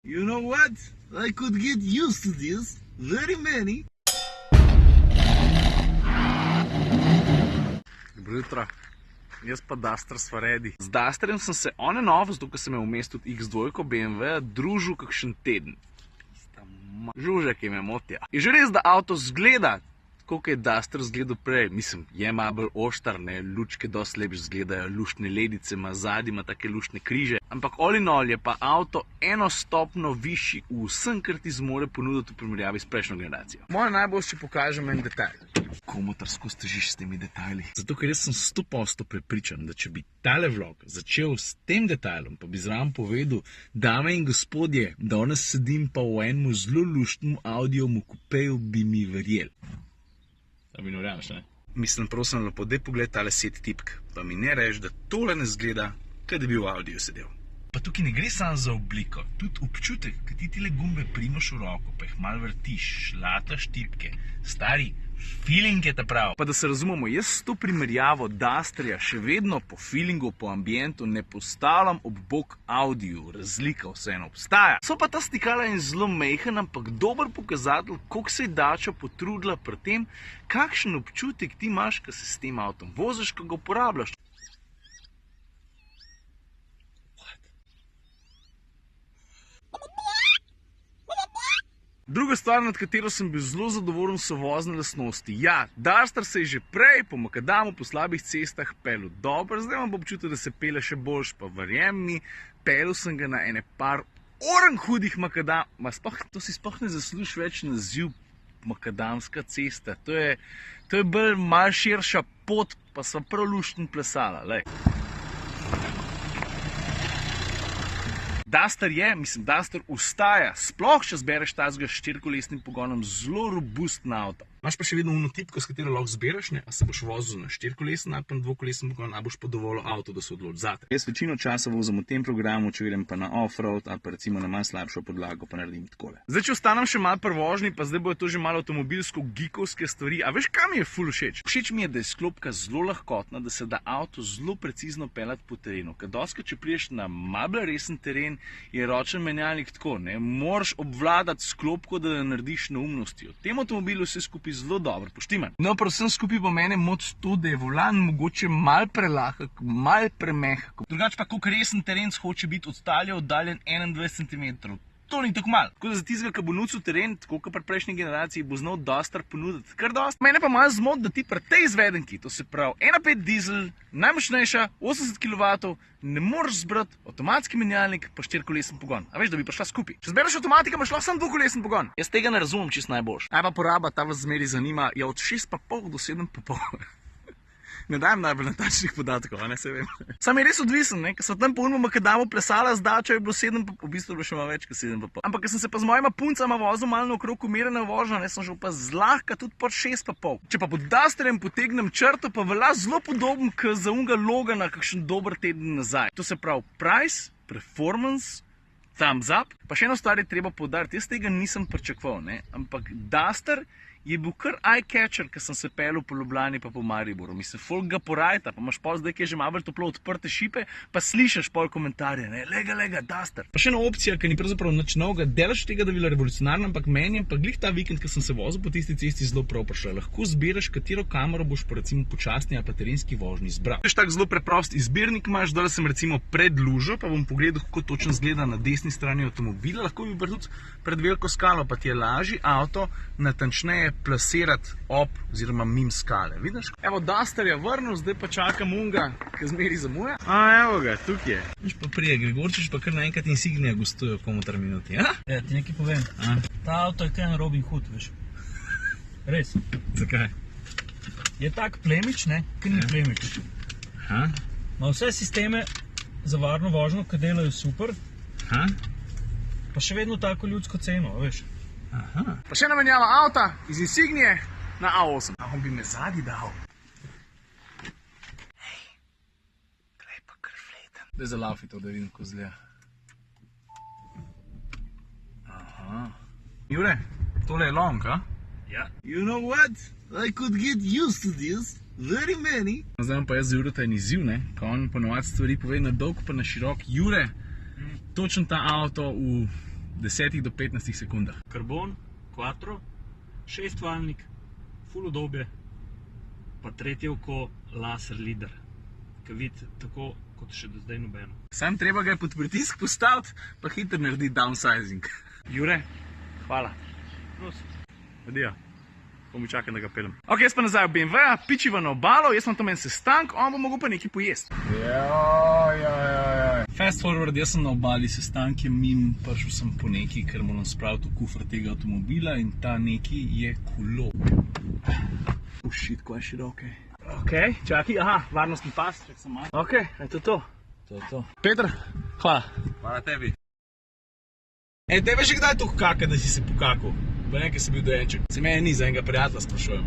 You know what? I could get used to this. Very many. Dobro jutro. Jaz pa Duster sva ready. Z Dusterjem sem se novo, zato ker sem imel vmes tudi X2 BMW, družil kakšen teden. Žužek je me motja. Je že res, da avto zgleda, koliko je Duster zgledal prej. Mislim, je malo bolj oštar, ne, lučke dosti lepše zgledajo, luštne ledice, ima zadnji, ima take luštne križe. Ampak all in all je pa avto eno stopno višji v vsem, kar ti zmore ponuditi v primerjavi s prejšnjo generacijo. Moje najboljše pokažem en detajl. Kako motorsko stežiš s temi detajli? Zato, ker jaz sem 100% prepričan, da če bi tale vlog začel s tem detajlom, pa bi zraven povedal, dame in gospodje, danes sedim pa v enem zelo luštnem audiomu kupeju, bi mi verjeli. Da mi ne verjameš, ne? Mislim, prosim, lepo, daj pogled tale set tipk, pa mi ne reč, da tole ne zgleda, kaj da bi v audiju sedel. Pa tukaj ne gre samo za obliko, tudi občutek, kad ti tile gumbe primaš v roko, pa jih malo vrtiš, šlataš tipke, stari, feeling je ta prav. Pa da se razumemo, jaz s to primerjavo Dusterja še vedno po feelingu, po ambientu ne postavljam ob bok audiju, razlika vseeno obstaja. So pa ta stikala in zelo mejhen, ampak dober pokazatelj, koliko se je Dacia potrudila pri tem, kakšen občutek ti imaš, ko se s tem avtom voziš, ko ga uporabljaš. Druga stvar, nad katero sem bil zelo zadovoljen, so vozne lastnosti. Ja, Duster se je že prej po makadamu, po slabih cestah pelil dobro, zdaj imam občutek, da se pele še boljš, pa verjem mi, pelil sem ga na ene par orang hudih makadam, to si sploh ne zasluži več naziv makadamska cesta, to je bolj malo širša pot, pa sva prav luštno plesala, lej. Duster Duster ustaja, sploh če zbereš tazga s 4-kolesnim pogonom, zelo robustna avto. Imaš pa še vedno uno tipko, s katero lahko zberaš, ne? A se boš vozil na 4-kolesen ali pa na 2-kolesen pogon, a boš pa dovolil avto, da se odloči zate. Jaz večino časa vozim v tem programu, če grem pa na off-road ali pa recimo na manj slabšo podlago, pa naredim takole. Zdaj, če ostanem še malo pri vožnji, pa zdaj bojo to že malo avtomobilsko-geekovske stvari, a veš, kaj mi je ful všeč? Všeč mi je, da je sklopka zelo lahkotna, da se da avto zelo precizno peljati po terenu. Ker doskrat, če priješ na malo bolj resen teren, je ročen menjalnik tako, ne, moraš obvladati sklopko, da narediš neumnosti. V tem avtomobilu se skupaj zelo dobro poštiman. No, predvsem skupaj po mene moč to, da je volan mogoče malo prelahek, malo premehek. Drugače pa, koliko resen teren hoče biti od talje oddaljen 21 cm. To ni tako malo. Tako da za tistega, ki bo nucil teren, tako kot pri prejšnji generaciji, bo znal Duster ponuditi kar dosti. Mene pa malo zmot, da ti pri tej izvedenki, to se pravi 1.5 dizel, najmočnejša, 80 kW, ne moreš zbrati avtomatski menjalnik pa 4-kolesen pogon. A veš, da bi prišla skupaj. Če zbereš avtomatika, imaš lahko samo 2-kolesen pogon. Jaz tega ne razumem čisto najboljš. Aj pa poraba, ta vas zmeri zanima, je od 6,5 do 7,5. Ne dajem najbolj natančnih podatkov, ne se vem. Sam je res odvisen, ne, ker sem tam po unom makadamu plesala, z Dacia je bilo 7,5, v bistvu je bilo še malo več kot 7,5. Ampak ker sem se pa z mojima puncama vozil malo naokrog umirjena vožnja, ne, sem šel pa zlahka tudi pod 6,5. Če pa pod Dusterjem potegnem črto, pa velja zelo podoben k za unga Logana kakšen dober teden nazaj. To se pravi price, performance, thumbs up. Pa še eno stvar je treba poudariti, jaz tega nisem pričakoval, ne, ampak Duster je bil kar eye-catcher, ker sem se pelil po Ljubljani pa po Mariboru. Mislim, folk ga porajta, pa imaš pol zdaj, ki je že malo toplo odprte šipe, pa slišiš pol komentarje, ne, lega, Duster. Pa še ena opcija, ki ni pravzaprav nič novega, delaš tega, da bi bila revolucionarna, ampak meni je pa glih ta vikend, ko sem se vozil po tisti cesti, zelo prav prišla. Lahko zbiraš, katero kamero boš po recimo počasni ali pa terenski vožnji izbral. Veš, tak zelo preprost izbirnik imaš, dole sem recimo pred lužo, pa bom pogledal, kako točno zgleda na desni strani avtomobila, lahko bi bil tudi pred veliko skalo, pa ti je lažji avto natančneje plasirati ob oziroma mimo skale, vidiš? Evo, Duster je vrnil, zdaj pa čakam unga, ki zmeri zamuja. A, evo ga, tukaj je. Viš pa prije, Gregorčič pa kar naenkrat Insignija gostujo komutar minuti, ja? Ja, ti nekaj povem. Ta avto je kaj na Robin Hood, veš. Res. Zakaj? Je tak plemič, ne, ki ni plemič. Aha. Ma vse sisteme za varno vožnjo, ki delajo super, pa še vedno tako ljudsko ceno, veš. Aha. Pa še namenjava avta iz Insignije na A8. A on bi me zadnji dal. Hej, glej pa kar fleten. Daj zalafi to, da vidim, ko zgleda. Aha. Jure, tole je long, a? Ja. You know what? I could get used to this. Very many. Zdaj pa jaz z Jureta en izziv, ne? Ko on ponovadi stvari pove na dolg pa na širok. Jure, točno ta avto v 10 do 15 sekundah. Karbon, quattro, 6-valjnik, full udobje, pa tretje oko, laser lider, ki vidi tako, kot še do zdaj nobeno. Sam treba ga je pod pritisk postaviti, pa hitro narediti downsizing. Jure, hvala. Prosim. Adijo. Bom čakal, da ga pelem. Ok, jaz pa nazaj v BMW-ja, pičiva na obalo, jaz imam tam en sestank, on bo mogel pa nekaj pojesti. Fast forward, jaz sem na obali, sestank je mim, prišel sem po nekaj, ker moram spraviti v kufr tega avtomobila in ta nekaj je kolo. Oh shit, ko je široke. Ok, čakaj, aha, varnostni pas, čak sem malo. Ok, je to. To je to. Peter, hvala. Hvala tebi. Ej, tebe že kdaj tukaj kaka, da si se pokakal? Pa nekaj si bil dojenček. Se meni ni, za enega prijatelja sprašujem.